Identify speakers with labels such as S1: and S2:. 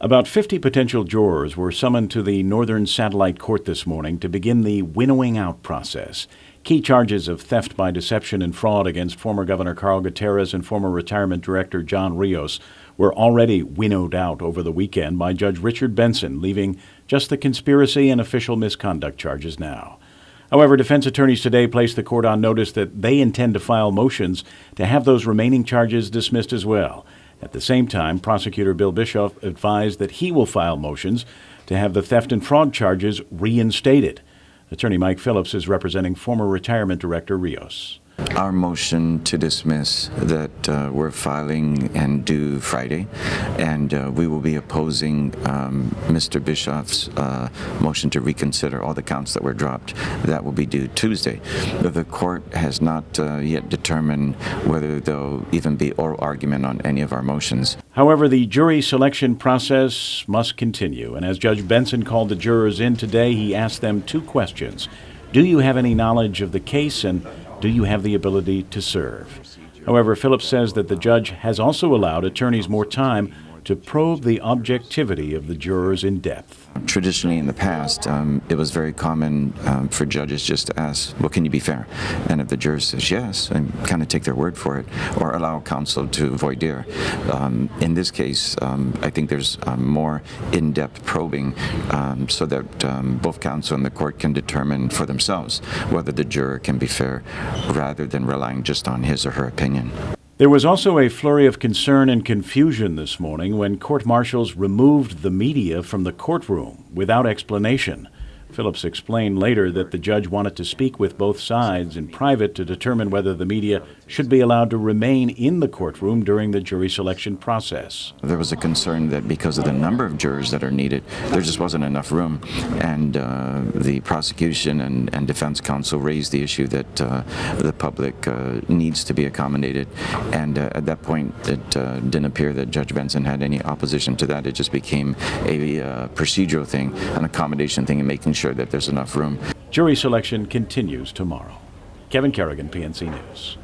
S1: About 50 potential jurors were summoned to the Northern Satellite Court this morning to begin the winnowing out process. Key charges of theft by deception and fraud against former Governor Carl Gutierrez and former Retirement Director Gut-Rios were already winnowed out over the weekend by Judge Richard Benson, leaving just the conspiracy and official misconduct charges now. However, defense attorneys today placed the court on notice that they intend to file motions to have those remaining charges dismissed as well. At the same time, prosecutor Bill Bischoff advised that he will file motions to have the theft and fraud charges reinstated. Attorney Mike Phillips is representing former Retirement Director Rios.
S2: Our motion to dismiss that we're filing and due Friday, and we will be opposing Mr. Bischoff's motion to reconsider all the counts that were dropped. That will be due Tuesday. The court has not yet determined whether there'll even be oral argument on any of our motions.
S1: However, the jury selection process must continue, and as Judge Benson called the jurors in today, he asked them two questions. Do you have any knowledge of the case, and do you have the ability to serve? However, Phillips says that the judge has also allowed attorneys more time to probe the objectivity of the jurors in depth.
S2: Traditionally in the past, it was very common for judges just to ask, well, can you be fair? And if the juror says yes, and kind of take their word for it, or allow counsel to voir dire. In this case, I think there's more in-depth probing so that both counsel and the court can determine for themselves whether the juror can be fair rather than relying just on his or her opinion.
S1: There was also a flurry of concern and confusion this morning when court marshals removed the media from the courtroom without explanation. Phillips explained later that the judge wanted to speak with both sides in private to determine whether the media should be allowed to remain in the courtroom during the jury selection process.
S2: There was a concern that because of the number of jurors that are needed, there just wasn't enough room, and the prosecution and defense counsel raised the issue that the public needs to be accommodated, and at that point it didn't appear that Judge Benson had any opposition to that. It just became a procedural thing, an accommodation thing, and making sure that there's enough room.
S1: Jury selection continues tomorrow. Kevin Kerrigan, PNC News.